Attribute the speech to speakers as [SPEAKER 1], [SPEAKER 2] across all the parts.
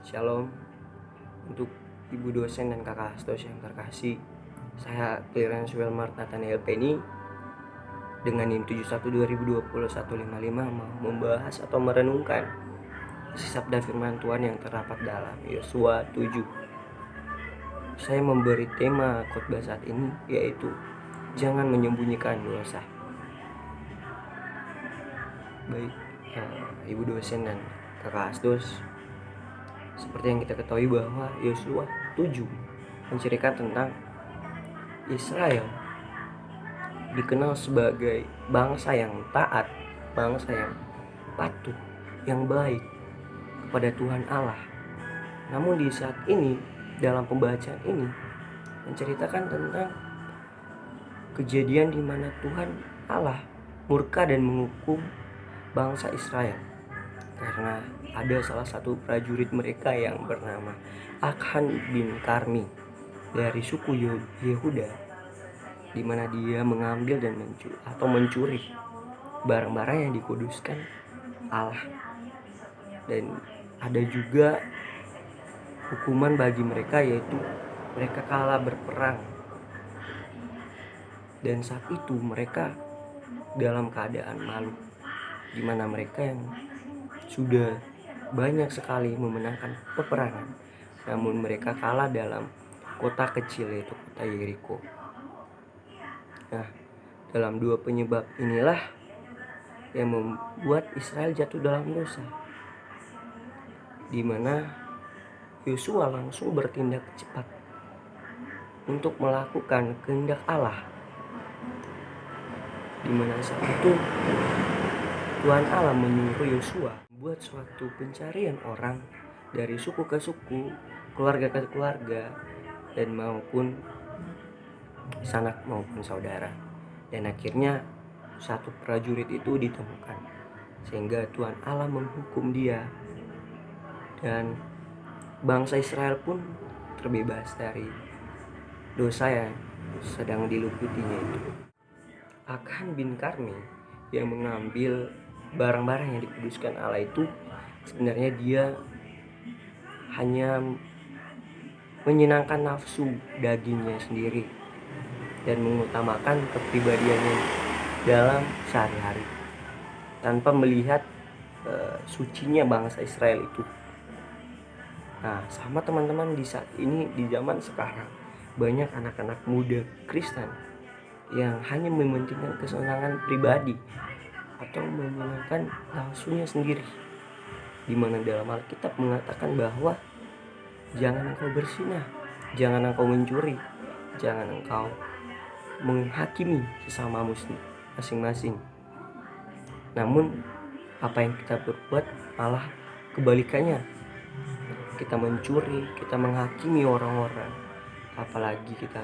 [SPEAKER 1] Shalom untuk ibu dosen dan kakak astos yang terkasih. Saya Clarence Wilmar Nathaniel Penny dengan NIM 71-2021-55 mau membahas atau merenungkan isi sabda firman Tuhan yang terdapat dalam Yosua 7. Saya memberi tema khotbah saat ini yaitu jangan menyembunyikan dosa. Baik ibu dosen dan kakak astos, seperti yang kita ketahui bahwa Yosua 7 menceritakan tentang Israel dikenal sebagai bangsa yang taat, bangsa yang patuh, yang baik kepada Tuhan Allah. Namun di saat ini, dalam pembacaan ini menceritakan tentang kejadian di mana Tuhan Allah murka dan menghukum bangsa Israel karena ada salah satu prajurit mereka yang bernama Akhan bin Karmi dari suku Yehuda, di mana dia mengambil dan mencuri barang-barang yang dikuduskan Allah. Dan ada juga hukuman bagi mereka, yaitu mereka kalah berperang. Dan saat itu mereka dalam keadaan malu, di mana mereka yang sudah banyak sekali memenangkan peperangan, namun mereka kalah dalam kota kecil, yaitu kota Yeriko. Nah, dalam dua penyebab inilah yang membuat Israel jatuh dalam dosa, di mana Yosua langsung bertindak cepat untuk melakukan kehendak Allah, di mana saat itu Tuhan Allah menyuruh Yosua membuat suatu pencarian orang dari suku ke suku, keluarga ke keluarga, dan maupun sanak maupun saudara. Dan akhirnya satu prajurit itu ditemukan, sehingga Tuhan Allah menghukum dia, dan bangsa Israel pun terbebas dari dosa yang sedang diluputinya itu. Akhan bin Karmi yang mengambil barang-barang yang dikuduskan Allah itu sebenarnya dia hanya menyenangkan nafsu dagingnya sendiri dan mengutamakan kepribadiannya dalam sehari-hari tanpa melihat sucinya bangsa Israel itu. Nah, sama teman-teman di saat ini, di zaman sekarang, banyak anak-anak muda Kristen yang hanya mementingkan kesenangan pribadi atau menyenangkan nafsunya sendiri, di mana dalam Alkitab mengatakan bahwa jangan engkau berzinah, jangan engkau mencuri, jangan engkau menghakimi sesamamu masing-masing. Namun apa yang kita berbuat malah kebalikannya. Kita mencuri, kita menghakimi orang-orang, apalagi kita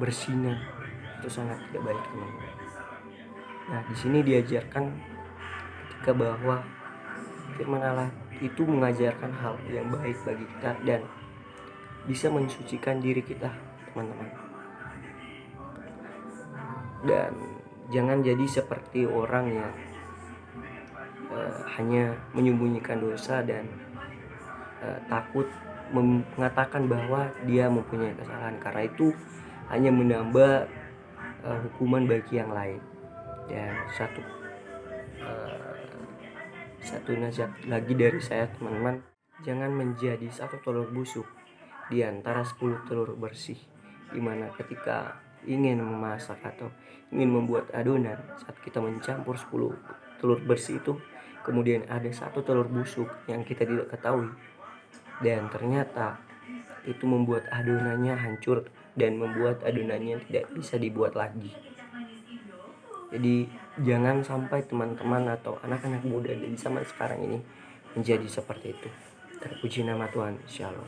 [SPEAKER 1] berzinah. Itu sangat tidak baik, teman-teman. Nah, di sini diajarkan ketika bahwa firman Allah itu mengajarkan hal yang baik bagi kita dan bisa mensucikan diri kita, teman-teman. Dan jangan jadi seperti orang yang hanya menyembunyikan dosa dan takut mengatakan bahwa dia mempunyai kesalahan, karena itu hanya menambah hukuman bagi yang lain. Dan satu nasihat lagi dari saya, teman-teman, jangan menjadi satu telur busuk di antara 10 telur bersih, dimana ketika ingin memasak atau ingin membuat adonan, saat kita mencampur 10 telur bersih itu, kemudian ada satu telur busuk yang kita tidak ketahui, dan ternyata itu membuat adonannya hancur dan membuat adonannya tidak bisa dibuat lagi. Jadi jangan sampai teman-teman atau anak-anak muda di zaman sekarang ini menjadi seperti itu. Terpuji nama Tuhan. Shalom.